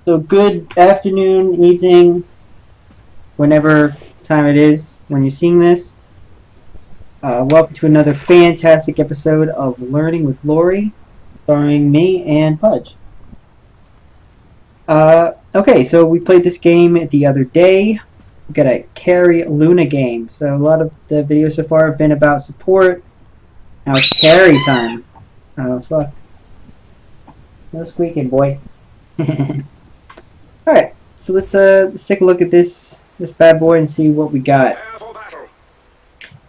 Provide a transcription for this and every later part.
So good afternoon, evening, whenever time it is when you're seeing this. Welcome to another fantastic episode of Learning with Lori, starring me and Pudge. Okay, so we played this game the other day. We got a carry Luna game. So a lot of the videos so far have been about support. Now it's carry time. Oh fuck. No squeaking, boy. Alright, so let's take a look at this bad boy and see what we got.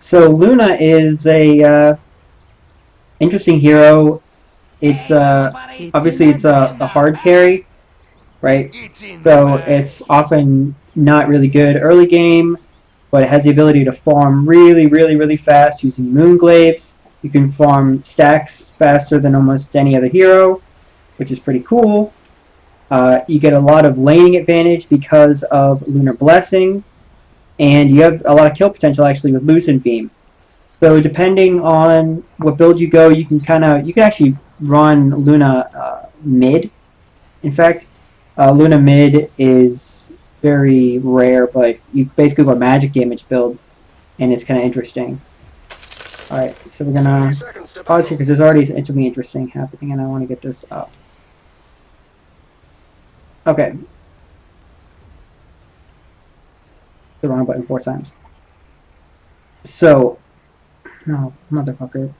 So Luna is a interesting hero. It's obviously it's a hard carry, right? So it's often not really good early game, but it has the ability to farm really fast using Moonglaives. You can farm stacks faster than almost any other hero, which is pretty cool. You get a lot of laning advantage because of Lunar Blessing, and you have a lot of kill potential actually with Lucent Beam. So depending on what build you go, you can actually run Luna mid. In fact, Luna mid is very rare, but you basically go magic damage build, and it's kind of interesting. Alright, so we're gonna pause here because there's already something interesting happening, and I want to get this up. Okay. The wrong button 4 times. So, no, motherfucker.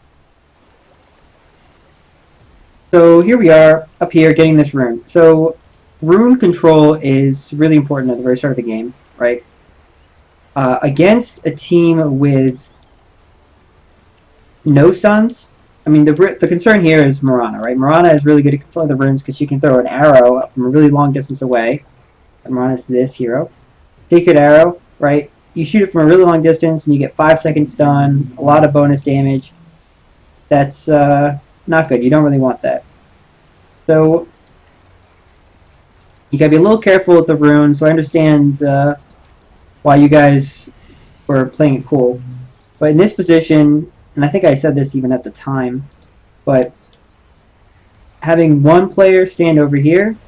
So here we are, up here, getting this rune. So, rune control is really important at the very start of the game, right? Against a team with no stuns, I mean, the concern here is Mirana, right? Mirana is really good at controlling the runes because she can throw an arrow from a really long distance away. Mirana's this hero. Sacred Arrow, right? You shoot it from a really long distance and you get 5 seconds stun, a lot of bonus damage. That's not good. You don't really want that. So you gotta be a little careful with the runes. So I understand why you guys were playing it cool. But in this position, and I think I said this even at the time, but having one player stand over here,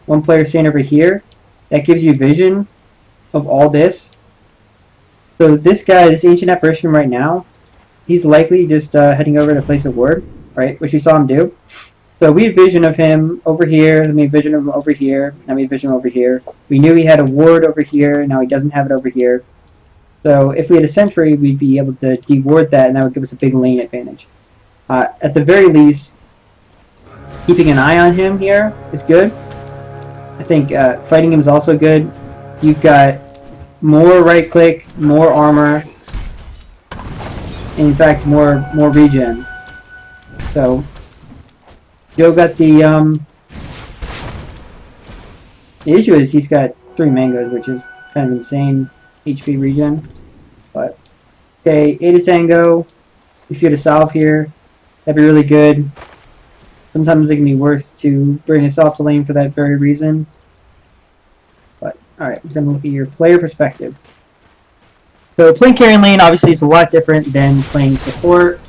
one player stand over here, that gives you vision of all this. So this guy, this Ancient Apparition right now, he's likely just heading over to place a ward, right? Which we saw him do. So we had vision of him over here, then we had vision of him over here, now we had vision over here. We knew he had a ward over here, now he doesn't have it over here. So if we had a sentry, we'd be able to de-ward that, and that would give us a big lane advantage. At the very least, keeping an eye on him here is good. I think fighting him is also good. You've got more right click, more armor, and in fact more regen. So Joe got the issue is he's got 3 mangoes, which is kind of insane HP regen. But okay, Ada Tango, if you had a salve here, that'd be really good. Sometimes it can be worth to bring a salve to lane for that very reason. But alright, we're gonna look at your player perspective. So playing carry lane obviously is a lot different than playing support.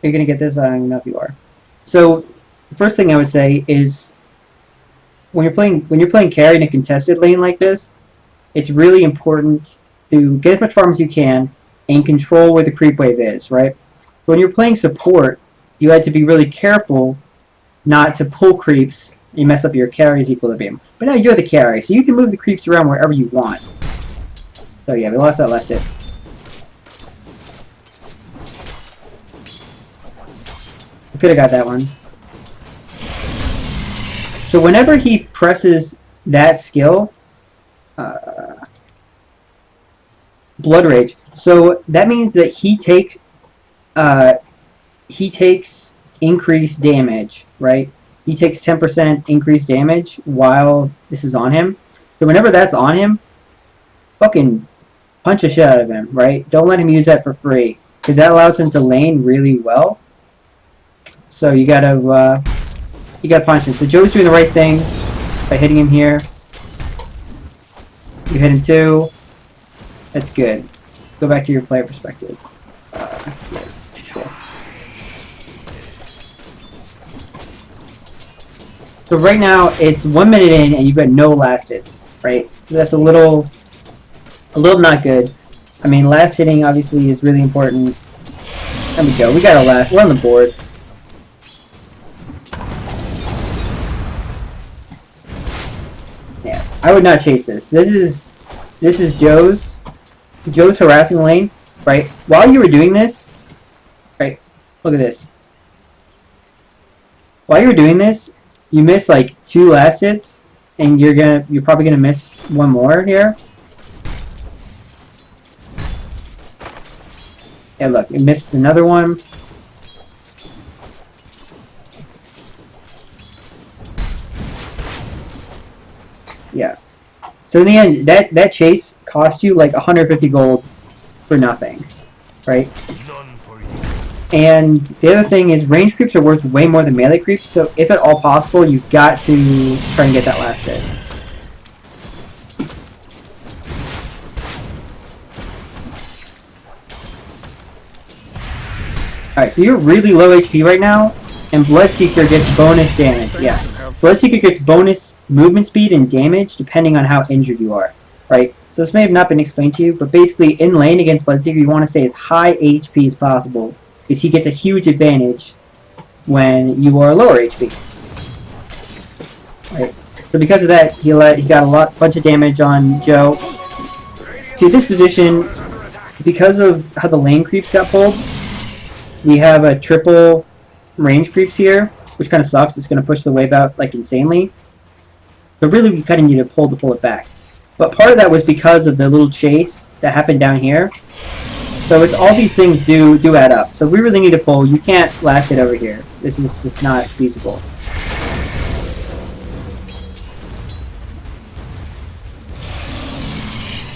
You're gonna get this, I don't even know if you are. So the first thing I would say is when you're playing carry in a contested lane like this, it's really important to get as much farm as you can and control where the creep wave is, right? When you're playing support, you had to be really careful not to pull creeps and mess up your carry's equilibrium. But now you're the carry, so you can move the creeps around wherever you want. So yeah, we lost that last hit. We could have got that one. So whenever he presses that skill, Blood Rage, so that means that he takes increased damage, right? He takes 10% increased damage while this is on him. So whenever that's on him, fucking punch the shit out of him, right? Don't let him use that for free, because that allows him to lane really well. So you gotta punish him. So Joe's doing the right thing by hitting him here. You hit him too. That's good. Go back to your player perspective. So right now it's 1 minute in and you've got no last hits, right? So that's a little not good. I mean, last hitting obviously is really important. There we go. We got a last. We're on the board. Yeah, I would not chase this. This is Joe's harassing lane, right? While you were doing this, right? Look at this. While you were doing this, you missed like 2 last hits, and you're probably gonna miss 1 more here. Yeah, look, you missed another one. Yeah. So in the end, that chase cost you like 150 gold for nothing, right? And the other thing is range creeps are worth way more than melee creeps, so if at all possible, you've got to try and get that last hit. Alright, so you're really low HP right now, and Bloodseeker gets bonus damage. Yeah. Bloodseeker gets bonus movement speed and damage depending on how injured you are, right? So this may have not been explained to you, but basically in lane against Bloodseeker, you want to stay as high HP as possible, because he gets a huge advantage when you are lower HP. Right. So because of that, he got a bunch of damage on Joe. To this position, because of how the lane creeps got pulled, we have a triple range creeps here, which kind of sucks. It's going to push the wave out like insanely. But really, we kind of need to pull it back. But part of that was because of the little chase that happened down here. So it's all these things do add up. So we really need to pull. You can't last it over here. This is just not feasible.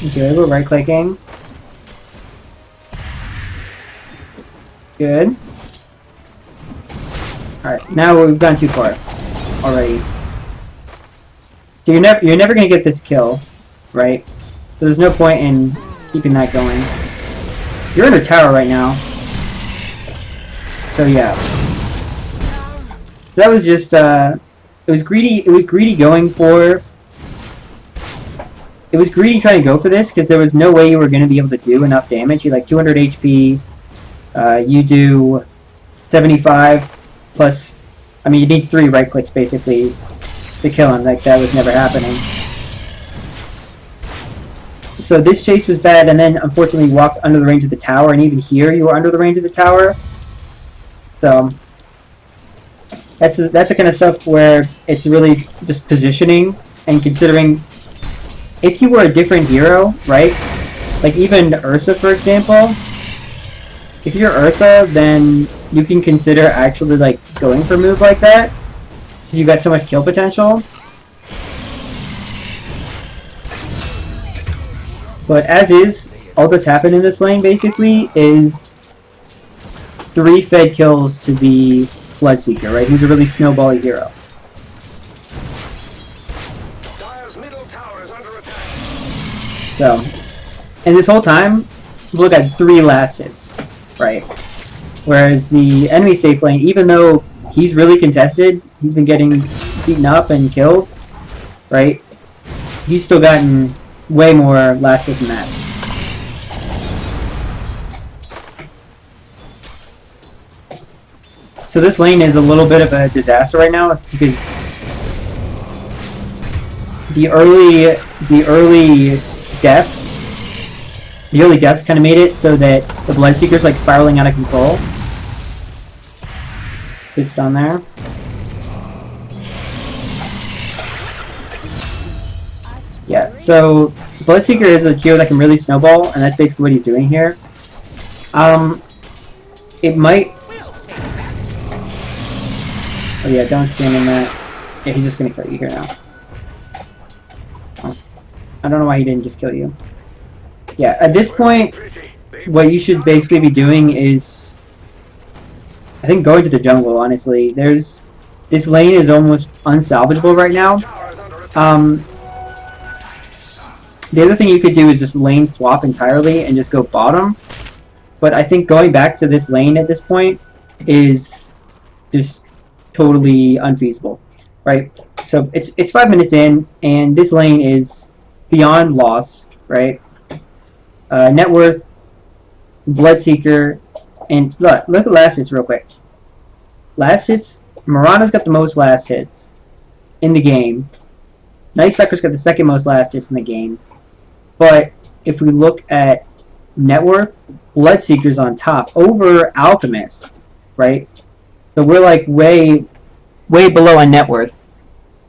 Okay, we're right clicking. Good. Alright, now we've gone too far already. So you're never gonna get this kill, right? So there's no point in keeping that going. You're under tower right now. So yeah. That was just it was greedy going for it was greedy trying to go for this because there was no way you were gonna be able to do enough damage. You had like 200 HP. You do 75 plus, I mean, you need 3 right clicks basically to kill him. Like, that was never happening. So this chase was bad, and then unfortunately you walked under the range of the tower, and even here you were under the range of the tower. So that's the kind of stuff where it's really just positioning and considering if you were a different hero, right? Like even Ursa, for example. If you're Ursa, then you can consider actually like going for a move like that, because you got so much kill potential. But as is, all that's happened in this lane basically is 3 fed kills to the Bloodseeker, right? He's a really snowbally hero. So, and this whole time, look at 3 last hits. Right. Whereas the enemy safe lane, even though he's really contested, he's been getting beaten up and killed, right? He's still gotten way more last hits than that. So this lane is a little bit of a disaster right now because the early deaths kind of made it so that the Bloodseeker's like spiraling out of control. Good stun there. Yeah, so Bloodseeker is a hero that can really snowball, and that's basically what he's doing here. It might... Oh yeah, don't stand in that. Yeah, he's just gonna kill you here now. Oh. I don't know why he didn't just kill you. Yeah, at this point, what you should basically be doing is, I think, going to the jungle, honestly. This lane is almost unsalvageable right now. The other thing you could do is just lane swap entirely and just go bottom. But I think going back to this lane at this point is just totally unfeasible, right? So it's 5 minutes in, and this lane is beyond loss, right? Net worth, Bloodseeker, and look at last hits real quick. Last hits, Mirana's got the most last hits in the game. Night Sucker's got the second most last hits in the game. But if we look at net worth, Bloodseeker's on top over Alchemist, right? So we're like way below on net worth,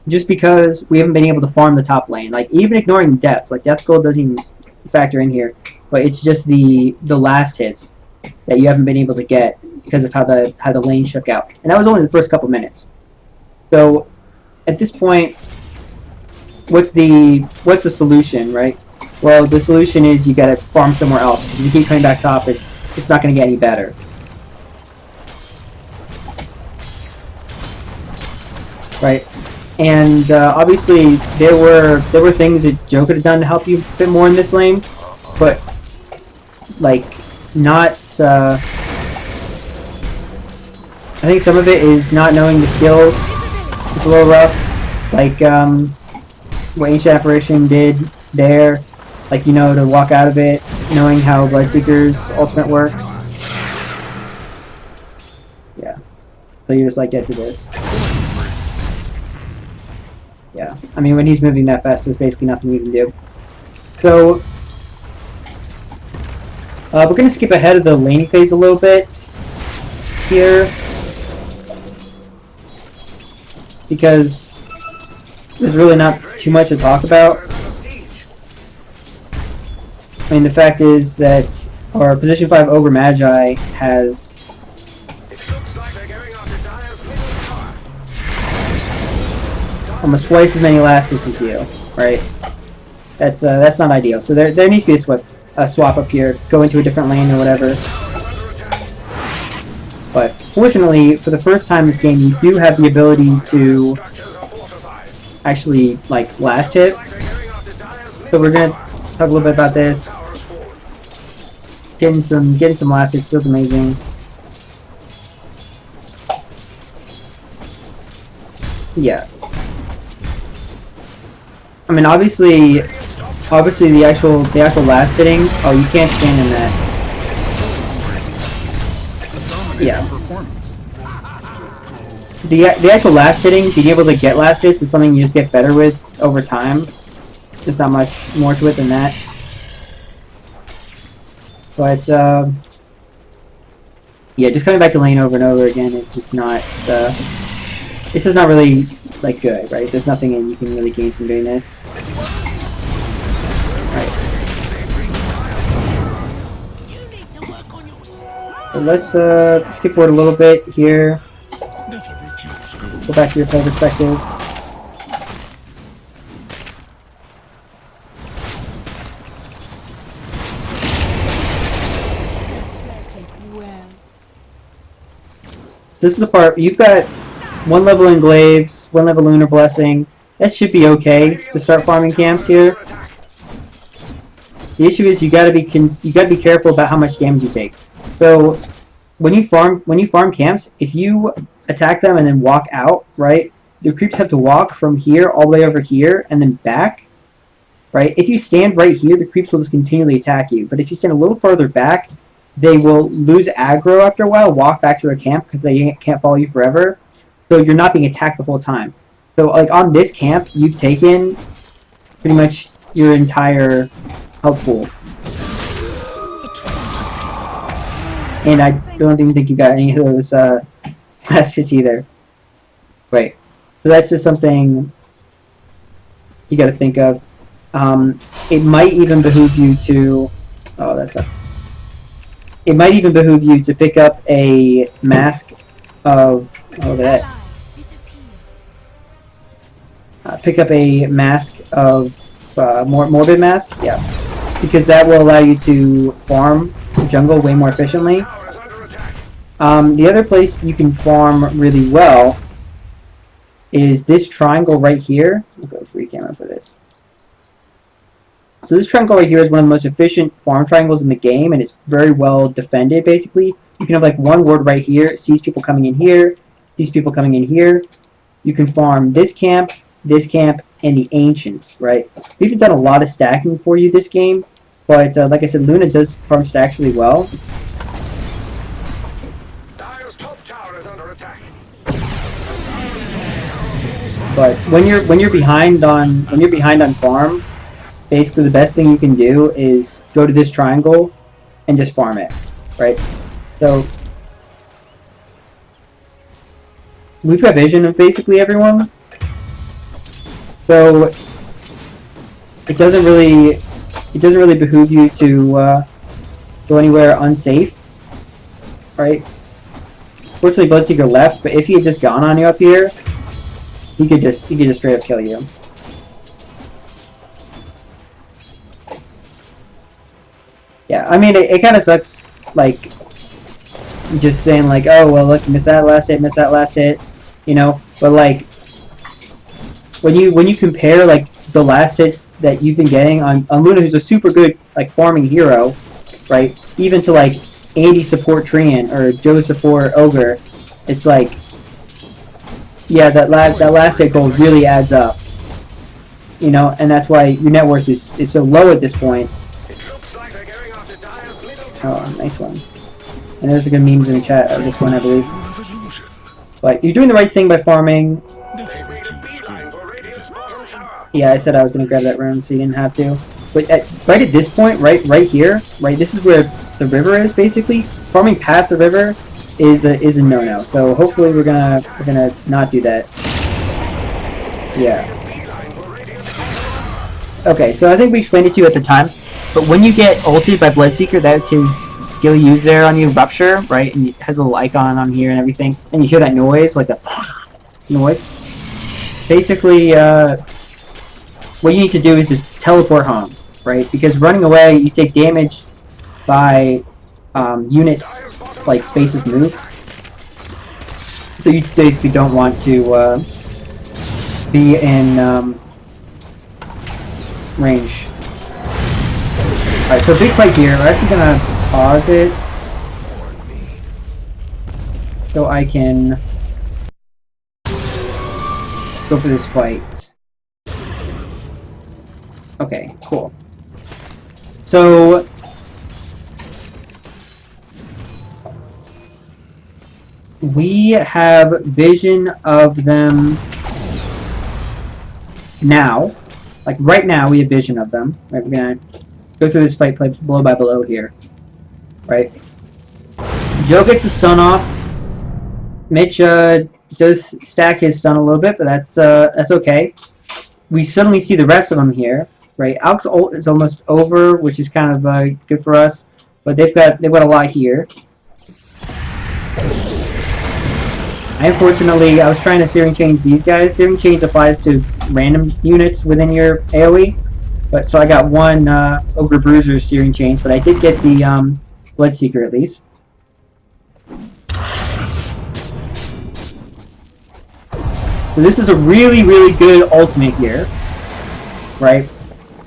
just because we haven't been able to farm the top lane. Like even ignoring deaths, like death gold doesn't even factor in here, but it's just the last hits that you haven't been able to get because of how the lane shook out, and that was only the first couple minutes. So at this point, what's the solution, right? Well, the solution is you gotta farm somewhere else. If you keep coming back top, it's not gonna get any better. Right, and obviously there were things that Joe could have done to help you a bit more in this lane, but like not. I think some of it is not knowing the skills. It's a little rough, like what Ancient Apparition did there, like to walk out of it, knowing how Bloodseeker's ultimate works. Yeah, so you just like get to this. Yeah, I mean when he's moving that fast, there's basically nothing you can do. So we're gonna skip ahead of the laning phase a little bit here, because there's really not too much to talk about. I mean, the fact is that our position 5 Ogre Magi has almost twice as many last hits as you, right? That's not ideal. So there needs to be a swap up here, go into a different lane or whatever. But fortunately, for the first time in this game, you do have the ability to actually like last hit. So we're gonna talk a little bit about this. Getting some last hits feels amazing. Yeah. I mean, obviously the actual last hitting. Oh, you can't stand in that. Yeah. The actual last hitting, being able to get last hits is something you just get better with over time. There's not much more to it than that. But yeah, just coming back to lane over and over again is just not. This is not really like good, right? There's nothing you can really gain from doing this. Right. So let's skip forward a little bit here. Go back to your play perspective. This is the part you've got 1 level in Glaives, 1 level Lunar Blessing. That should be okay to start farming camps here. The issue is you gotta be careful about how much damage you take. So when you farm camps, if you attack them and then walk out, right? The creeps have to walk from here all the way over here and then back, right? If you stand right here, the creeps will just continually attack you. But if you stand a little farther back, they will lose aggro after a while, walk back to their camp because they can't follow you forever. So you're not being attacked the whole time. So like on this camp, you've taken pretty much your entire health pool. And I don't even think you got any of those last hits either. Right. So that's just something you got to think of. It might even behoove you to... Oh, that sucks. It might even behoove you to pick up a mask of... Oh, look at that. Pick up a mask of... Morbid mask? Yeah. Because that will allow you to farm jungle way more efficiently. The other place you can farm really well is this triangle right here. I'll go free camera for this. So this triangle right here is one of the most efficient farm triangles in the game, and it's very well defended, basically. You can have like one ward right here, sees people coming in here, sees people coming in here. You can farm this camp, this camp, and the Ancients, right? We haven't done a lot of stacking for you this game, but like I said, Luna does farm stacks really well. But when you're behind on farm, basically the best thing you can do is go to this triangle and just farm it, right? So we've got vision of basically everyone, so it doesn't really behoove you to go anywhere unsafe, right? Fortunately, Bloodseeker left, but if he had just gone on you up here, he could just straight up kill you. Yeah, I mean, it kind of sucks, like, just saying, like, oh, well, look, miss that last hit, you know? But, like, when you compare, like, the last hits that you've been getting on Luna, who's a super good, like, farming hero, right? Even to, like, Andy support Treant, or Joe support Ogre, it's like, yeah, that last hit goal really adds up. You know, and that's why your net worth is so low at this point. Oh, nice one. And there's a good memes in the chat of this one, I believe. But you're doing the right thing by farming. Yeah, I said I was going to grab that rune, so you didn't have to. But right at this point, right here, right, this is where the river is, basically. Farming past the river is a no-no. So hopefully we're gonna not do that. Yeah. Okay, so I think we explained it to you at the time. But when you get ulted by Bloodseeker, that's his skill you use there on you, Rupture, right? And it has a little icon on here and everything. And you hear that noise, like the noise. Basically, what you need to do is just teleport home, right? Because running away, you take damage by unit, like, spaces moved. So you basically don't want to be in range. Alright, so big fight here. We're actually gonna pause it so I can go for this fight. Okay, cool. So we have vision of them now. Like right now we have vision of them. Right, we're gonna go through this fight, play blow by blow here. Right? Joe gets the stun off. Mitch does stack his stun a little bit, but that's okay. We suddenly see the rest of them here. Right? Alk's ult is almost over, which is kind of good for us. But they've got a lot here. Unfortunately, I was trying to Searing Change these guys. Searing Change applies to random units within your AoE. But so I got one Ogre Bruiser Searing Change, but I did get the Bloodseeker at least. So this is a really, really good ultimate here, right?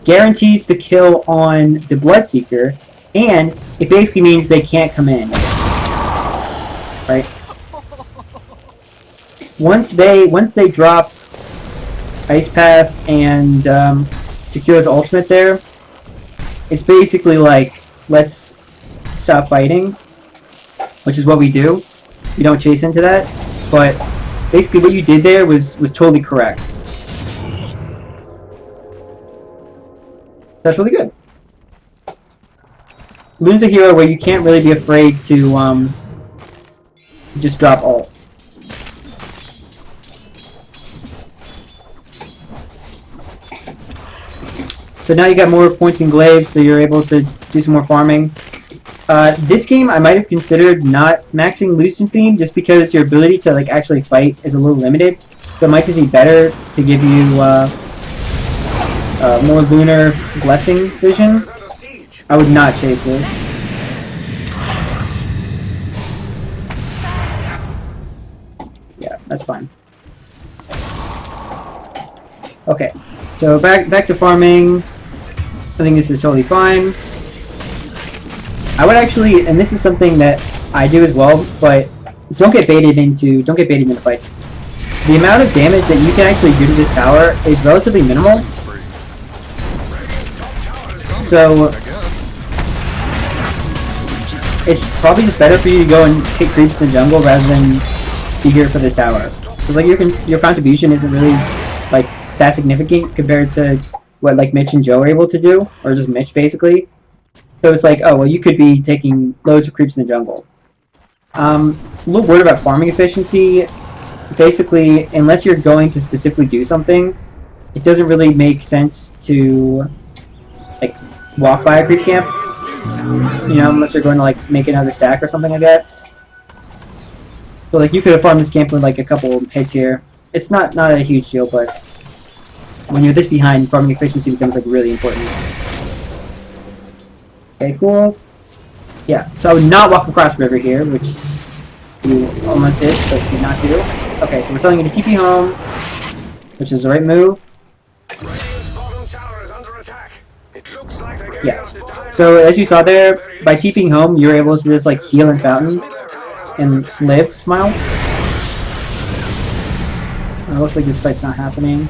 Guarantees the kill on the Bloodseeker, and it basically means they can't come in, right? Once they drop Ice Path and Tequila's ultimate there, it's basically like, let's stop fighting, which is what we do. We don't chase into that, but basically what you did there was totally correct. That's really good. Luna's a hero where you can't really be afraid to just drop ult. So now you got more points and glaives, so you're able to do some more farming. This game I might have considered not maxing Lucent Theme just because your ability to like actually fight is a little limited. So it might just be better to give you more Lunar Blessing vision. I would not chase this. Yeah, that's fine. Okay, so back to farming. I think this is totally fine. I would actually, and this is something that I do as well, but don't get baited into fights. the amount of damage that you can actually do to this tower is relatively minimal. So it's probably just better for you to go and hit creeps in the jungle rather than be here for this tower. Because like your contribution isn't really like that significant compared to what like Mitch and Joe are able to do, or just Mitch basically. So it's like, oh well, you could be taking loads of creeps in the jungle. A little word about farming efficiency. Basically, unless you're going to specifically do something, it doesn't really make sense to like walk by a creep camp. You know, unless you're going to like make another stack or something like that. So like you could have farmed this camp with like a couple hits here. It's not a huge deal, but when you're this behind, farming efficiency becomes like really important. Okay, cool. Yeah, so I would not walk across river here, which you almost did, but did not do. Okay, so we're telling you to TP home, which is the right move. Yeah. So as you saw there, by TPing home, you're able to just like heal and fountain and live. Smile. It looks like this fight's not happening.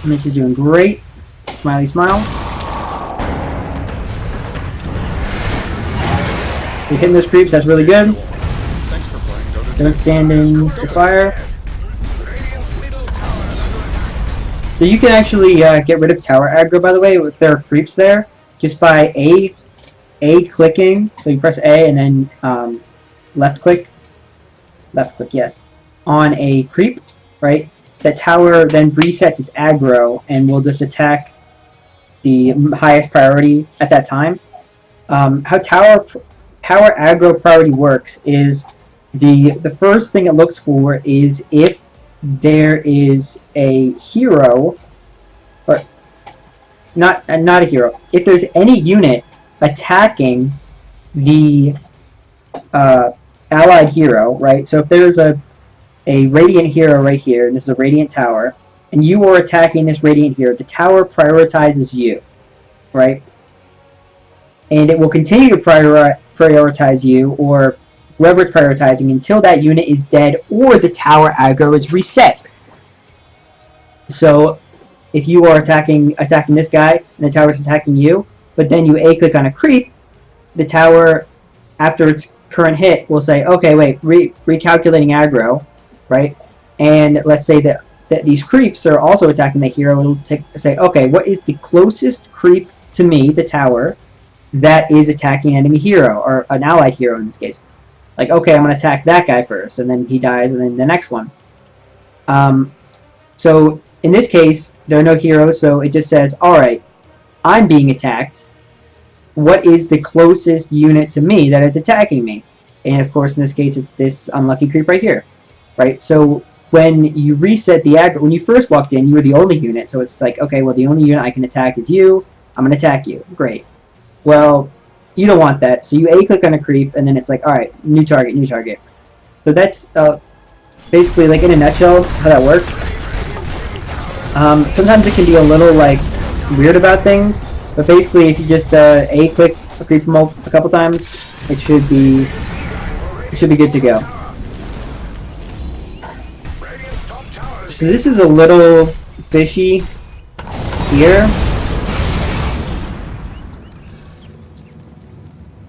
Mitch is doing great. Smiley smile. You're hitting those creeps, that's really good. Don't stand in the fire. So you can actually get rid of tower aggro, by the way, if there are creeps there, just by A clicking. So you press A and then left click, yes, on a creep, right? That tower then resets its aggro and will just attack the highest priority at that time. How tower aggro priority works is the first thing it looks for is if there is a hero, or not a hero. If there's any unit attacking the allied hero, right? So if there's a radiant hero right here, and this is a radiant tower, and you are attacking this radiant hero, the tower prioritizes you, right? And it will continue to prioritize you, or whoever it's prioritizing, until that unit is dead or the tower aggro is reset. So if you are attacking this guy and the tower is attacking you, but then you A-click on a creep, the tower, after its current hit, will say, okay, wait, recalculating aggro, right? And let's say that these creeps are also attacking the hero. It'll say, okay, what is the closest creep to me, the tower, that is attacking an enemy hero, or an allied hero in this case? Like, okay, I'm going to attack that guy first, and then he dies, and then the next one. So in this case, there are no heroes, so it just says, alright, I'm being attacked. What is the closest unit to me that is attacking me? And of course, in this case, it's this unlucky creep right here. Right? So when you reset the aggro, when you first walked in, you were the only unit, so it's like, okay, well, the only unit I can attack is you. I'm going to attack you. Great. Well, you don't want that, so you A-click on a creep, and then it's like, alright, new target, new target. So that's basically, like, in a nutshell, how that works. Sometimes it can be a little, like, weird about things, but basically, if you just A-click a creep a couple times, it should be good to go. So this is a little fishy here.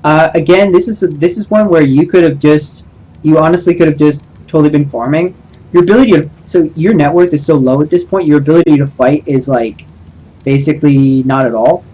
Again, this is one where you honestly could have just totally been farming. Your ability to, so your net worth is so low at this point, your ability to fight is like basically not at all.